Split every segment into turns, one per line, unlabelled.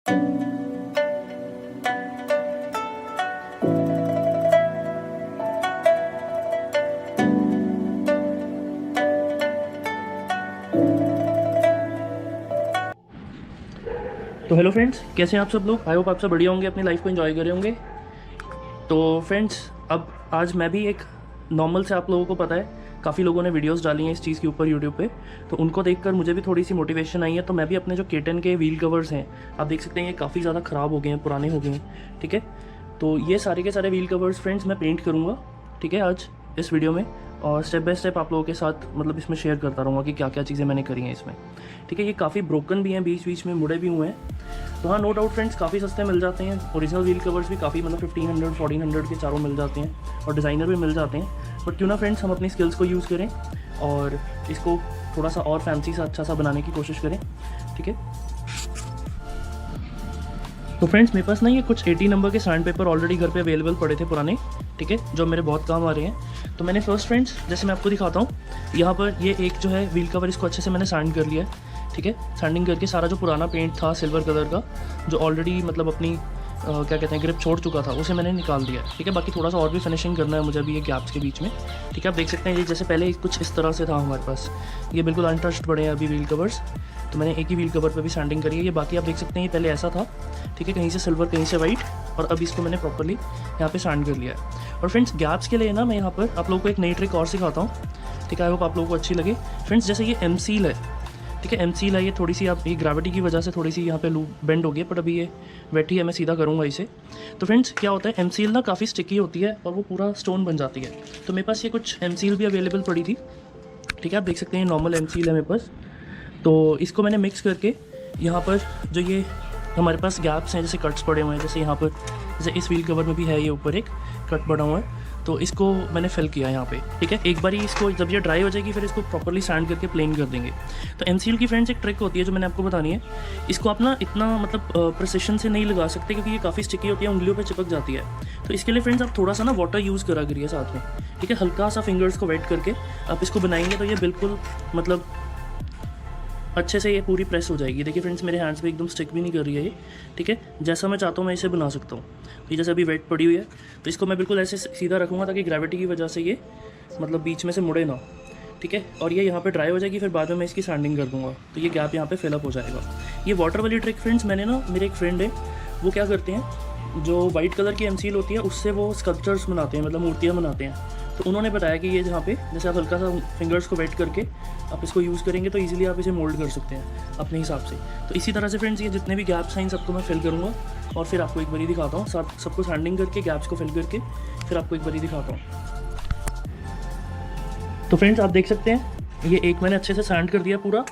तो hello friends, कैसे हैं आप सब लोग। आई होप आप सब बढ़िया होंगे, अपनी लाइफ को एंजॉय कर रहे होंगे। तो फ्रेंड्स, अब आज मैं भी एक नॉर्मल से, आप लोगों को पता है काफ़ी लोगों ने वीडियोस डाली हैं इस चीज़ के ऊपर यूट्यूब पे, तो उनको देखकर मुझे भी थोड़ी सी मोटिवेशन आई है। तो मैं भी अपने जो केटन के व्हील कवर्स हैं, आप देख सकते हैं ये काफ़ी ज़्यादा ख़राब हो गए हैं, पुराने हो गए हैं, ठीक है। तो ये सारे के सारे व्हील कवर्स फ्रेंड्स मैं पेंट करूँगा, ठीक है, आज इस वीडियो में। और स्टेप बाय स्टेप आप लोगों के साथ मतलब इसमें शेयर करता रहूँगा कि क्या क्या चीज़ें मैंने करी हैं इसमें, ठीक है। ये काफ़ी ब्रोकन भी हैं, बीच बीच में मुड़े भी हुए हैं। तो हाँ, नो डाउट फ्रेंड्स, काफ़ी सस्ते मिल जाते हैं। ओरिजिनल व्हील कवर्स भी काफ़ी मतलब 1500 1400 के चारों मिल जाते हैं, और डिज़ाइनर भी मिल जाते हैं। बट क्यों ना फ्रेंड्स, हम अपनी स्किल्स को यूज़ करें और इसको थोड़ा सा और फैंसी सा, अच्छा सा बनाने की कोशिश करें, ठीक है। तो फ्रेंड्स, मेरे पास ना ये कुछ 80 नंबर के सैंड पेपर ऑलरेडी घर पे अवेलेबल पड़े थे पुराने, ठीक है, जो मेरे बहुत काम आ रहे हैं। तो मैंने फर्स्ट फ्रेंड्स, जैसे मैं आपको दिखाता हूँ, यहाँ पर ये एक जो है व्हील कवर, इसको अच्छे से मैंने सैंड कर लिया है, ठीक है। सैंडिंग करके सारा जो पुराना पेंट था सिल्वर कलर का, जो ऑलरेडी मतलब अपनी क्या कहते हैं, ग्रिप छोड़ चुका था, उसे मैंने निकाल दिया है, ठीक है। बाकी थोड़ा सा और भी फिनिशिंग करना है मुझे अभी ये गैप्स के बीच में, ठीक है। आप देख सकते हैं ये जैसे पहले कुछ इस तरह से था हमारे पास, ये बिल्कुल अनटच्ड पड़े हैं अभी व्हील कवर्स। तो मैंने एक ही व्हील कवर पे भी सैंडिंग करी है। ये बाकी आप देख सकते हैं ये पहले ऐसा था, ठीक है, कहीं से सिल्वर कहीं से वाइट, और अब इसको मैंने प्रॉपरली यहाँ पे सैंड कर लिया है। और फ्रेंड्स, गैप्स के लिए ना मैं यहाँ पर आप लोगों को एक नई ट्रिक और सिखाता हूँ, ठीक है। आई होप आप लोगों को अच्छी लगे। फ्रेंड्स, जैसे ये एम सील है, ठीक है, एम सील है, ये थोड़ी सी आप ये ग्रेविटी की वजह से थोड़ी सी यहाँ पे लूप बेंड हो गई, बट अभी ये बैठी है, मैं सीधा करूँगा इसे। तो फ्रेंड्स, क्या होता है, एम सील ना काफ़ी स्टिकी होती है और वो पूरा स्टोन बन जाती है। तो मेरे पास ये कुछ एम सील भी अवेलेबल पड़ी थी, ठीक है। आप देख सकते हैं नॉर्मल एम सील है मेरे पास। तो इसको मैंने मिक्स करके यहाँ पर जो ये हमारे पास गैप्स हैं, जैसे कट्स पड़े हुए हैं, जैसे यहाँ पर, जैसे इस व्हील कवर में भी है ये ऊपर एक कट पड़ा हुआ है, तो इसको मैंने फिल किया यहाँ पे, ठीक है। एक बारी इसको जब ये ड्राई हो जाएगी, फिर इसको प्रॉपर्ली सैंड करके प्लेन कर देंगे। तो एम सील की फ्रेंड्स एक ट्रिक होती है जो मैंने आपको बतानी है। इसको आप ना इतना मतलब प्रिसिशन से नहीं लगा सकते, क्योंकि ये काफ़ी स्टिकी होती है, उंगलियों पे चिपक जाती है। तो इसके लिए फ्रेंड्स आप थोड़ा सा ना वाटर यूज़ करा करिए साथ में, ठीक है। हल्का सा फिंगर्स को वेट करके आप इसको बनाएंगे तो ये बिल्कुल मतलब अच्छे से ये पूरी प्रेस हो जाएगी। देखिए फ्रेंड्स, मेरे हैंड्स पे एकदम स्टिक भी नहीं कर रही है ये, ठीक है। जैसा मैं चाहता हूँ मैं इसे बना सकता हूँ। तो ये जैसे अभी वेट पड़ी हुई है, तो इसको मैं बिल्कुल ऐसे सीधा रखूँगा ताकि ग्रेविटी की वजह से ये मतलब बीच में से मुड़े ना, ठीक है। और ये यहाँ पे ड्राई हो जाएगी, फिर बाद में मैं इसकी सैंडिंग कर दूँगा, तो ये गैप यहाँ पे फिलअप हो जाएगा। ये वाटर वाली ट्रिक फ्रेंड्स, मैंने ना, मेरे एक फ्रेंड है, वो क्या करते हैं, जो वाइट कलर की एम सील होती है उससे वो स्कल्पचर्स बनाते हैं, मतलब मूर्तियाँ बनाते हैं। तो उन्होंने बताया कि ये जहाँ पे जैसे आप हल्का सा फिंगर्स को वेट करके आप इसको यूज़ करेंगे तो इजीली आप इसे मोल्ड कर सकते हैं अपने हिसाब से। तो इसी तरह से फ्रेंड्स, ये जितने भी गैप्स हैं इन सबको मैं फिल करूँगा, और फिर आपको एक बारी दिखाता हूँ, सबको सैंडिंग करके गैप्स को फिल करके फिर आपको एक बारी दिखाता हूँ। तो फ्रेंड्स, आप देख सकते हैं ये एक मैंने अच्छे से सैंड कर दिया पूरा,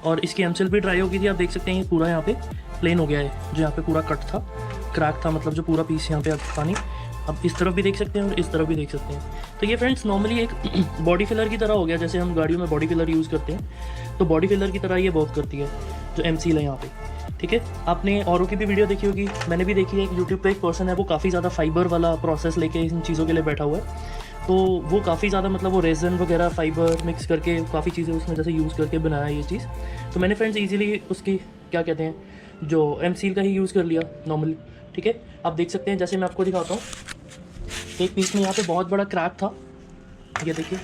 और इसकी एमसील भी ड्राई हो गई थी। आप देख सकते हैं ये पूरा यहाँ पे प्लेन हो गया है, जो यहाँ पे पूरा कट था, क्रैक था, मतलब जो पूरा पीस यहाँ पे अब पानी, अब इस तरफ भी देख सकते हैं और इस तरफ भी देख सकते हैं। तो ये फ्रेंड्स नॉर्मली एक बॉडी फिलर की तरह हो गया, जैसे हम गाड़ियों में बॉडी फिलर यूज़ करते हैं, तो बॉडी फिलर की तरह ये बहुत करती है जो एम सील है यहाँ पे, ठीक है। आपने औरों की भी वीडियो देखी होगी, मैंने भी देखी है। एक यूट्यूब पे एक पर्सन है, वो काफ़ी ज़्यादा फाइबर वाला प्रोसेस लेके इन चीज़ों के लिए बैठा हुआ है। तो वो काफ़ी ज़्यादा मतलब वो रेजन वगैरह फाइबर मिक्स करके काफ़ी चीज़ें उसमें जैसे यूज़ करके बनाया ये चीज़। तो मैंने फ्रेंड्स ईजिली उसकी क्या कहते हैं, जो एम सील का ही यूज़ कर लिया नॉर्मली, ठीक है। आप देख सकते हैं, जैसे मैं आपको दिखाता हूँ, एक पीस में यहाँ पे बहुत बड़ा क्रैक था, ये देखिए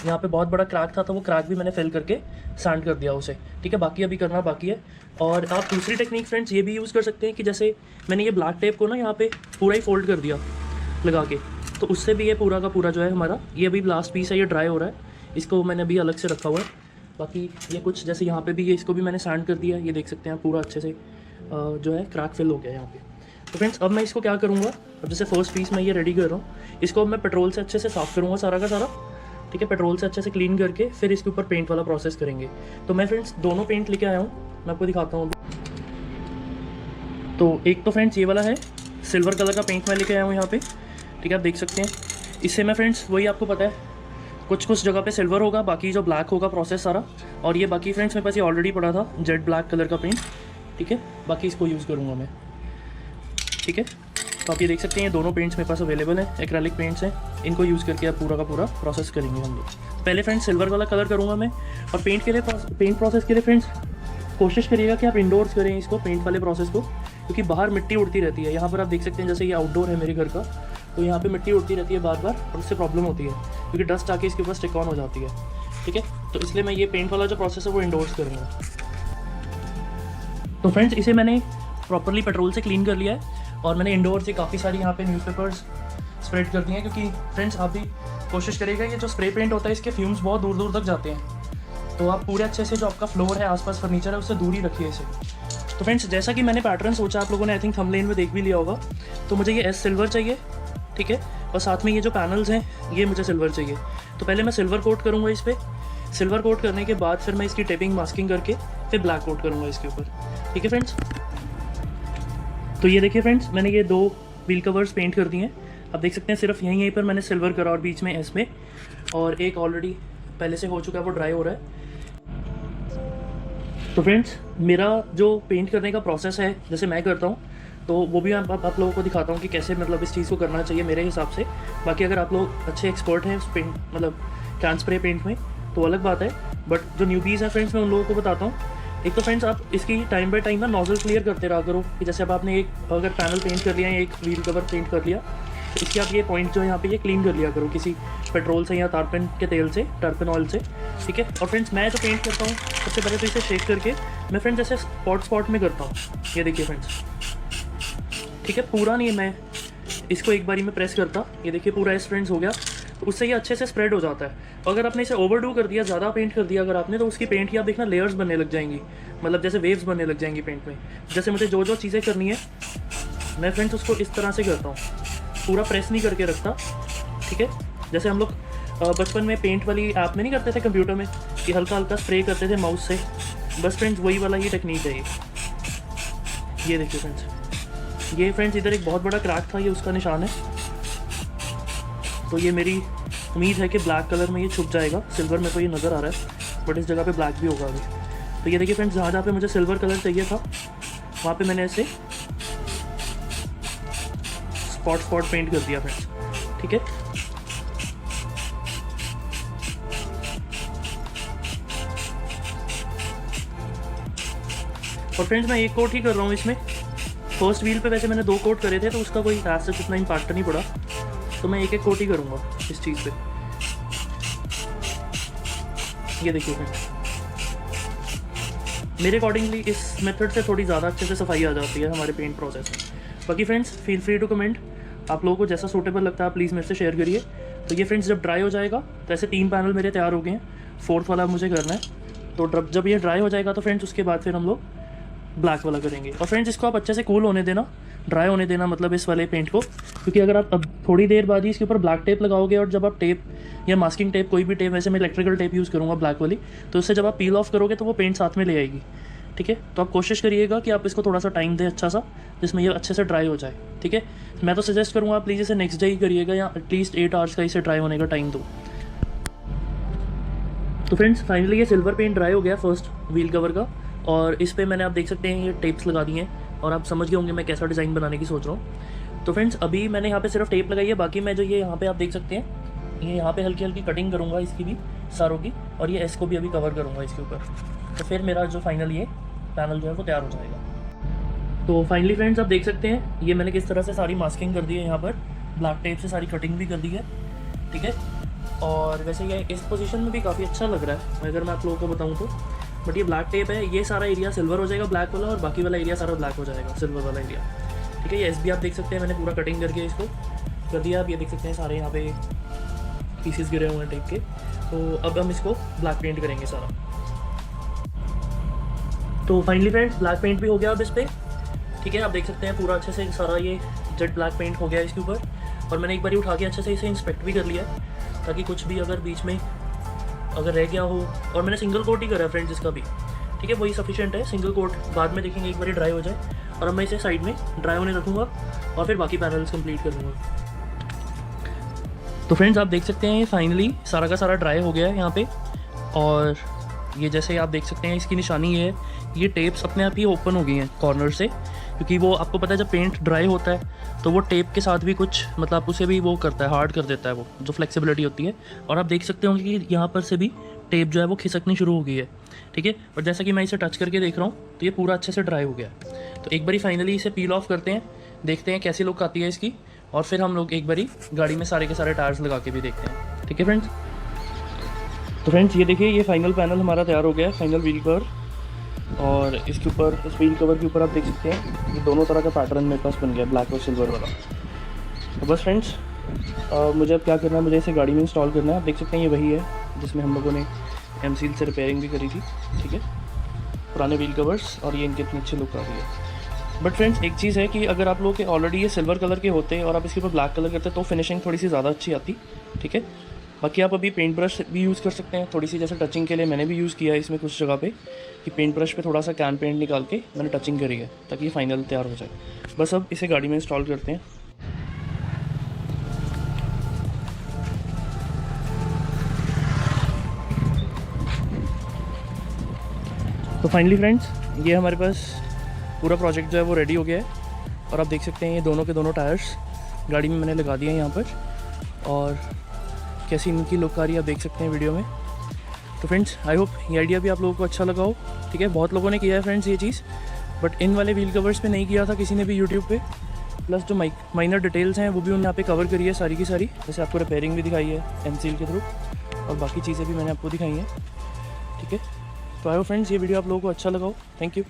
यहाँ पे बहुत बड़ा क्रैक था, तो वो क्रैक भी मैंने फिल करके सैंड कर दिया उसे, ठीक है। बाकी अभी करना बाकी है। और आप दूसरी टेक्निक फ्रेंड्स ये भी यूज़ कर सकते हैं कि जैसे मैंने ये ब्लैक टेप को ना यहाँ पे पूरा ही फोल्ड कर दिया लगा के, तो उससे भी ये पूरा का पूरा जो है हमारा, ये अभी लास्ट पीस है, ये ड्राई हो रहा है, इसको मैंने अभी अलग से रखा हुआ है। बाकी ये कुछ जैसे यहाँ पे भी ये इसको भी मैंने सैंड कर दिया, ये देख सकते हैं पूरा अच्छे से जो है क्रैक फिल हो गया यहाँ पे। तो फ्रेंड्स, अब मैं इसको क्या करूँगा, अब जैसे फर्स्ट पीस मैं ये रेडी कर रहा हूँ, इसको अब मैं पेट्रोल से अच्छे से साफ़ करूँगा सारा का सारा, ठीक है। पेट्रोल से अच्छे से क्लीन करके फिर इसके ऊपर पेंट वाला प्रोसेस करेंगे। तो मैं फ्रेंड्स दोनों पेंट लेके आया हूँ, मैं आपको दिखाता हूँ। तो एक तो फ्रेंड्स ये वाला है, सिल्वर कलर का पेंट मैं लेके आया हूँ यहाँ पे, ठीक है। आप देख सकते हैं इससे मैं फ्रेंड्स, वही आपको पता है, कुछ जगह पे सिल्वर होगा, बाकी जो ब्लैक होगा प्रोसेस सारा, और ये बाकी फ्रेंड्स मेरे पास ये ऑलरेडी पड़ा था जेड ब्लैक कलर का पेंट, ठीक है। बाकी इसको यूज़ करूँगा मैं, ठीक है। तो आप ये देख सकते हैं ये दोनों पेंट्स मेरे पास अवेलेबल हैं, एक्रेलिक पेंट्स हैं, इनको यूज़ करके आप पूरा का पूरा प्रोसेस करेंगे हम लोग। पहले फ्रेंड्स सिल्वर वाला कलर करूँगा मैं, और पेंट प्रोसेस के लिए फ्रेंड्स कोशिश करिएगा कि आप इंडोर्स करें इसको, पेंट वाले प्रोसेस को, क्योंकि बाहर मिट्टी उड़ती रहती है। यहाँ पर आप देख सकते हैं जैसे ये आउटडोर है मेरे घर का, तो यहाँ पे मिट्टी उड़ती रहती है बार बार और उससे प्रॉब्लम होती है क्योंकि डस्ट आके इसके ऊपर स्टिक ऑन हो जाती है। ठीक है, तो इसलिए मैं ये पेंट वाला जो प्रोसेस है वो इंडोर्स करूँगा। तो फ्रेंड्स इसे मैंने प्रॉपरली पेट्रोल से क्लीन कर लिया है और मैंने इंडोर से काफ़ी सारी यहाँ पे न्यूज़पेपर्स स्प्रेड कर दिए हैं, क्योंकि फ्रेंड्स आप भी कोशिश करिएगा, ये जो स्प्रे पेंट होता है इसके फ्यूम्स बहुत दूर दूर तक जाते हैं, तो आप पूरे अच्छे से जो आपका फ्लोर है, आसपास फर्नीचर है, उससे दूर ही रखिए इसे। तो फ्रेंड्स जैसा कि मैंने पैटर्न सोचा, आप लोगों ने आई थिंक थंबनेल में देख भी लिया होगा, तो मुझे ये एस सिल्वर चाहिए। ठीक है, और साथ में ये जो पैनल्स हैं ये मुझे सिल्वर चाहिए। तो पहले मैं सिल्वर कोट करूँगा इस पर, सिल्वर कोट करने के बाद फिर मैं इसकी टेपिंग मास्किंग करके फिर ब्लैक कोट करूँगा इसके ऊपर। ठीक है फ्रेंड्स, तो ये देखिए फ्रेंड्स, मैंने ये 2 व्हील कवर्स पेंट कर दिए हैं। आप देख सकते हैं सिर्फ यहीं पर मैंने सिल्वर करा और बीच में एस में, और एक ऑलरेडी पहले से हो चुका है, वो ड्राई हो रहा है। तो फ्रेंड्स मेरा जो पेंट करने का प्रोसेस है जैसे मैं करता हूँ, तो वो भी आप लोगों को दिखाता हूँ कि कैसे मतलब इस चीज़ को करना चाहिए मेरे हिसाब से। बाकी अगर आप लोग अच्छे एक्सपर्ट हैं उस पेंट मतलब कैन स्प्रे पेंट में तो अलग बात है, बट जो न्यूबीज़ हैं फ्रेंड्स मैं उन लोगों को बताता हूँ। एक तो फ्रेंड्स आप इसकी टाइम बाय टाइम ना नोजल क्लियर करते रहा करो, कि जैसे अब आपने एक अगर पैनल पेंट कर लिया, एक व्हील कवर पेंट कर लिया, तो इसकी आप ये पॉइंट जो है यहाँ पे ये क्लीन कर लिया करो किसी पेट्रोल से या टारपिन के तेल से, टारपिन ऑयल से। ठीक है, और फ्रेंड्स मैं जो पेंट करता हूँ सबसे पहले तो इसे शेक करके मैं फ्रेंड्स ऐसे स्पॉट में करता हूँ। ये देखिए फ्रेंड्स, ठीक है, पूरा नहीं मैं इसको एक बारी में प्रेस करता, ये देखिए पूरा इस फ्रेंड्स हो गया, तो उससे ये अच्छे से स्प्रेड हो जाता है। और अगर आपने इसे ओवरडू कर दिया, ज़्यादा पेंट कर दिया अगर आपने, तो उसकी पेंट की आप देखना लेयर्स बनने लग जाएंगी, मतलब जैसे वेव्स बनने लग जाएंगी पेंट में। जैसे मुझे जो जो चीज़ें करनी है मैं फ्रेंड्स उसको इस तरह से करता हूँ, पूरा प्रेस नहीं करके रखता। ठीक है, जैसे हम लोग बचपन में पेंट वाली ऐप में नहीं करते थे कंप्यूटर में कि हल्का हल्का स्प्रे करते थे माउस से, बस फ्रेंड्स वही वाला ये टेक्निक है ये देखिए फ्रेंड्स, ये फ्रेंड्स इधर एक बहुत बड़ा क्रैक था, ये उसका निशान है। तो ये मेरी उम्मीद है कि ब्लैक कलर में ये छुप जाएगा, सिल्वर में तो ये नज़र आ रहा है बट इस जगह पे ब्लैक भी होगा अभी। तो ये देखिए फ्रेंड्स, जहाँ जहाँ पे मुझे सिल्वर कलर चाहिए था वहाँ पे मैंने ऐसे स्पॉट पेंट कर दिया फ्रेंड्स। ठीक है, और फ्रेंड्स मैं एक कोट ही कर रहा हूँ इसमें। फर्स्ट व्हील पे वैसे मैंने 2 कोट करे थे तो उसका कोई खास से इतना इम्पैक्ट नहीं पड़ा, तो मैं एक कोट ही करूँगा इस चीज़ पे। ये देखिए फ्रेंड्स, मेरे अकॉर्डिंगली इस मेथड से थोड़ी ज़्यादा अच्छे से सफाई आ जाती है हमारे पेंट प्रोसेस में। बाकी friends feel free to comment, आप लोगों को जैसा सूटेबल लगता है आप प्लीज़ मेरे से शेयर करिए। तो ये फ्रेंड्स जब ड्राई हो जाएगा, तो ऐसे 3 पैनल मेरे तैयार हो गए हैं, 4th वाला मुझे करना है। तो जब ये ड्राई हो जाएगा तो फ्रेंड्स उसके बाद फिर हम लोग ब्लैक वाला करेंगे। और फ्रेंड्स इसको आप अच्छे से कूल होने देना, ड्राई होने देना मतलब इस वाले पेंट को, क्योंकि अगर आप अब थोड़ी देर बाद ही इसके ऊपर ब्लैक टेप लगाओगे, और जब आप टेप या मास्किंग टेप कोई भी टेप, वैसे मैं इलेक्ट्रिकल टेप यूज़ करूँगा ब्लैक वाली, तो उससे जब आप पील ऑफ करोगे तो वो पेंट साथ में ले आएगी। ठीक है, तो आप कोशिश करिएगा कि आप इसको थोड़ा सा टाइम दें अच्छा सा, जिसमें ये अच्छे से ड्राई हो जाए। ठीक है, मैं तो सजेस्ट करूँगा प्लीज़ इसे नेक्स्ट डे ही करिएगा, या एटलीस्ट 8 आवर्स का इसे ड्राई होने का टाइम दो। तो फ्रेंड्स फाइनली ये सिल्वर पेंट ड्राई हो गया फर्स्ट व्हील कवर का, और इस पर मैंने आप देख सकते हैं ये टेप्स लगा दिए हैं, और आप समझ गए होंगे मैं कैसा डिज़ाइन बनाने की सोच रहा हूँ। तो फ्रेंड्स अभी मैंने यहाँ पे सिर्फ टेप लगाई है, बाकी मैं जो ये यहाँ पे आप देख सकते हैं ये यहाँ पे हल्की हल्की कटिंग करूँगा इसकी भी सारों की, और ये एस को भी अभी कवर करूँगा इसके ऊपर, तो फिर मेरा जो फाइनल ये पैनल जो है वो तैयार हो जाएगा। तो फाइनली फ्रेंड्स आप देख सकते हैं ये मैंने किस तरह से सारी मास्किंग कर दी है, यहाँ पर ब्लैक टेप से सारी कटिंग भी कर दी है। ठीक है, और वैसे ये इस पोजीशन में भी काफ़ी अच्छा लग रहा है अगर मैं आप लोगों को बताऊँ तो। बट ये ब्लैक टेप है, ये सारा एरिया सिल्वर हो जाएगा ब्लैक वाला, और बाकी वाला एरिया सारा ब्लैक हो जाएगा सिल्वर वाला एरिया। ठीक है, ये एस भी आप देख सकते हैं मैंने पूरा कटिंग करके इसको कर दिया। आप ये देख सकते हैं सारे यहाँ पे पीसेस गिरे हुए हैं टेप के। तो अब हम इसको ब्लैक पेंट करेंगे सारा। तो फाइनली फ्रेंड्स ब्लैक पेंट भी हो गया अब इस पर। ठीक है, आप देख सकते हैं पूरा अच्छे से सारा ये जेट ब्लैक पेंट हो गया इसके ऊपर, और मैंने एक बार उठा के अच्छे से इसे इंस्पेक्ट भी कर लिया ताकि कुछ भी अगर बीच में अगर रह गया हो, और मैंने सिंगल कोट ही करा है फ्रेंड्स इसका भी। ठीक है, वही सफिशिएंट है, सिंगल कोट बाद में देखेंगे एक बार ड्राई हो जाए। और अब मैं इसे साइड में ड्राई होने रखूँगा और फिर बाकी पैनल्स कंप्लीट करूँगा। तो फ्रेंड्स आप देख सकते हैं ये फाइनली सारा का सारा ड्राई हो गया है यहाँ पे, और ये जैसे आप देख सकते हैं इसकी निशानी ये है, ये टेप्स अपने आप ही ओपन हो गई हैं कॉर्नर से, क्योंकि वो आपको पता है जब पेंट ड्राई होता है तो वो टेप के साथ भी कुछ मतलब उसे भी वो करता है, हार्ड कर देता है वो जो फ्लेक्सिबिलिटी होती है। और आप देख सकते होंगे कि यहाँ पर से भी टेप जो है वो खिसकनी शुरू हो गई है, ठीक है। और जैसा कि मैं इसे टच करके देख रहा हूँ तो ये पूरा अच्छे से ड्राई हो गया है। तो एक बारी फाइनली इसे पील ऑफ करते हैं, देखते हैं कैसी लुक आती है इसकी, और फिर हम लोग एक बारी गाड़ी में सारे के सारे टायर्स लगा के भी देखते हैं, ठीक है फ्रेंड्स। तो फ्रेंड्स ये देखिए, ये फाइनल पैनल हमारा तैयार हो गया है, फाइनल व्हील कवर। और इसके ऊपर, इस व्हील कवर के ऊपर आप देख सकते हैं ये दोनों तरह का पैटर्न मेरे पास बन गया, ब्लैक और सिल्वर वाला। तो बस फ्रेंड्स मुझे अब क्या करना है, मुझे इसे गाड़ी में इंस्टॉल करना है। आप देख सकते हैं ये वही है जिसमें हम लोगों ने एम सील से रिपेयरिंग भी करी थी, ठीक है, पुराने व्हील कवर्स, और ये इनके इतनी अच्छी लुक आ रही है। बट फ्रेंड्स एक चीज़ है कि अगर आप लोग के ऑलरेडी ये सिल्वर कलर के होते और आप इसके ऊपर ब्लैक कलर करते तो फिनिशिंग थोड़ी सी ज़्यादा अच्छी आती, ठीक है। बाकी आप अभी पेंट ब्रश भी यूज़ कर सकते हैं थोड़ी सी, जैसे टचिंग के लिए मैंने भी यूज़ किया है इसमें कुछ जगह पे, कि पेंट ब्रश पे थोड़ा सा कैन पेंट निकाल के मैंने टचिंग करी है ताकि ये फाइनल तैयार हो जाए। बस अब इसे गाड़ी में इंस्टॉल करते हैं। तो फाइनली फ्रेंड्स ये हमारे पास पूरा प्रोजेक्ट जो है वो रेडी हो गया है, और आप देख सकते हैं ये दोनों के दोनों टायर्स गाड़ी में मैंने लगा दिए हैं यहाँ पर, और कैसी इनकी लुक आ रही है आप देख सकते हैं वीडियो में। तो फ्रेंड्स आई होप ये आइडिया भी आप लोगों को अच्छा लगा हो, ठीक है। बहुत लोगों ने किया है फ्रेंड्स ये चीज़, बट इन वाले व्हील कवर्स पे नहीं किया था किसी ने भी यूट्यूब पे। प्लस जो माइनर डिटेल्स हैं वो भी उन्होंने यहाँ पे कवर करी है सारी की सारी, जैसे आपको रिपेयरिंग भी दिखाई है एमसील के थ्रू, और बाकी चीज़ें भी मैंने आपको दिखाई हैं, ठीक है। तो आई होप फ्रेंड्स ये वीडियो आप लोगों को अच्छा लगा हो। Thank you.